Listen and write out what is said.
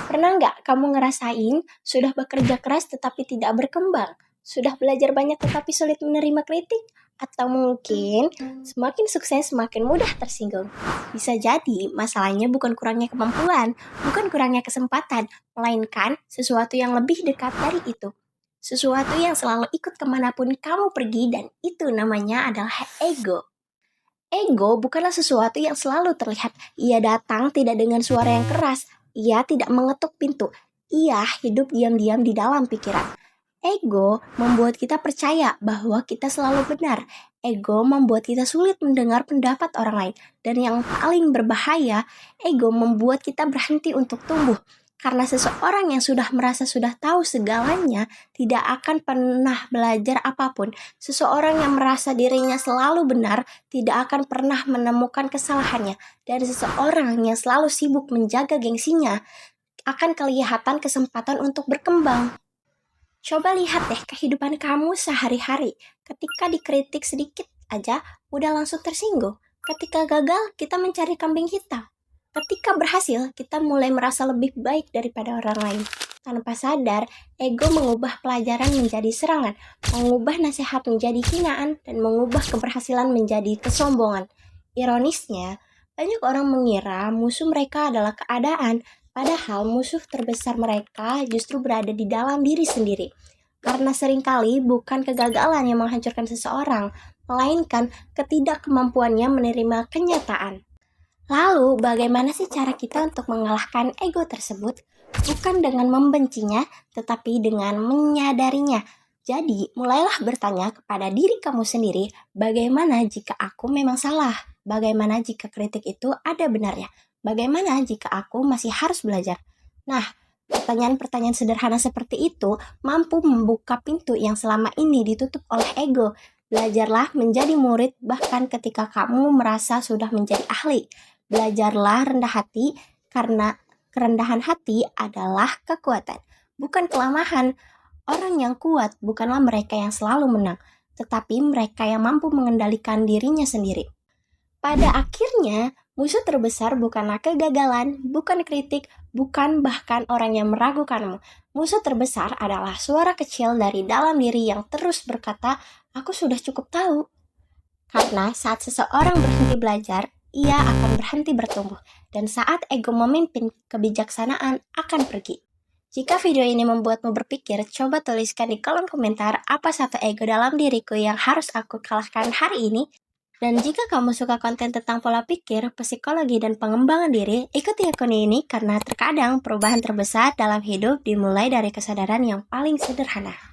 Pernah nggak kamu ngerasain sudah bekerja keras tetapi tidak berkembang? Sudah belajar banyak tetapi sulit menerima kritik? Atau mungkin semakin sukses semakin mudah tersinggung? Bisa jadi masalahnya bukan kurangnya kemampuan, bukan kurangnya kesempatan, melainkan sesuatu yang lebih dekat dari itu. Sesuatu yang selalu ikut kemanapun kamu pergi dan itu namanya adalah ego. Ego bukanlah sesuatu yang selalu terlihat. Ia datang tidak dengan suara yang keras. Ia tidak mengetuk pintu. Ia hidup diam-diam di dalam pikiran. Ego membuat kita percaya bahwa kita selalu benar. Ego membuat kita sulit mendengar pendapat orang lain. Dan yang paling berbahaya, ego membuat kita berhenti untuk tumbuh. Karena seseorang yang sudah merasa sudah tahu segalanya tidak akan pernah belajar apapun. Seseorang yang merasa dirinya selalu benar tidak akan pernah menemukan kesalahannya. Dan seseorang yang selalu sibuk menjaga gengsinya akan kelihatan kesempatan untuk berkembang. Coba lihat deh kehidupan kamu sehari-hari. Ketika dikritik sedikit aja, udah langsung tersinggung. Ketika gagal, kita mencari kambing hitam. Ketika berhasil, kita mulai merasa lebih baik daripada orang lain. Tanpa sadar, ego mengubah pelajaran menjadi serangan, mengubah nasihat menjadi hinaan, dan mengubah keberhasilan menjadi kesombongan. Ironisnya, banyak orang mengira musuh mereka adalah keadaan, padahal musuh terbesar mereka justru berada di dalam diri sendiri. Karena seringkali bukan kegagalan yang menghancurkan seseorang, melainkan ketidakkemampuannya menerima kenyataan. Lalu, bagaimana sih cara kita untuk mengalahkan ego tersebut? Bukan dengan membencinya, tetapi dengan menyadarinya. Jadi, mulailah bertanya kepada diri kamu sendiri, bagaimana jika aku memang salah? Bagaimana jika kritik itu ada benarnya? Bagaimana jika aku masih harus belajar? Nah, pertanyaan-pertanyaan sederhana seperti itu mampu membuka pintu yang selama ini ditutup oleh ego. Belajarlah menjadi murid bahkan ketika kamu merasa sudah menjadi ahli. Belajarlah rendah hati karena kerendahan hati adalah kekuatan, bukan kelemahan. Orang yang kuat bukanlah mereka yang selalu menang, tetapi mereka yang mampu mengendalikan dirinya sendiri. Pada akhirnya, musuh terbesar bukanlah kegagalan, bukan kritik, bukan bahkan orang yang meragukanmu. Musuh terbesar adalah suara kecil dari dalam diri yang terus berkata, "Aku sudah cukup tahu." Karena saat seseorang berhenti belajar, ia akan berhenti bertumbuh. Dan saat ego memimpin, kebijaksanaan akan pergi. Jika video ini membuatmu berpikir, coba tuliskan di kolom komentar apa satu ego dalam diriku yang harus aku kalahkan hari ini. Dan jika kamu suka konten tentang pola pikir, psikologi, dan pengembangan diri, ikuti akun ini karena terkadang perubahan terbesar dalam hidup dimulai dari kesadaran yang paling sederhana.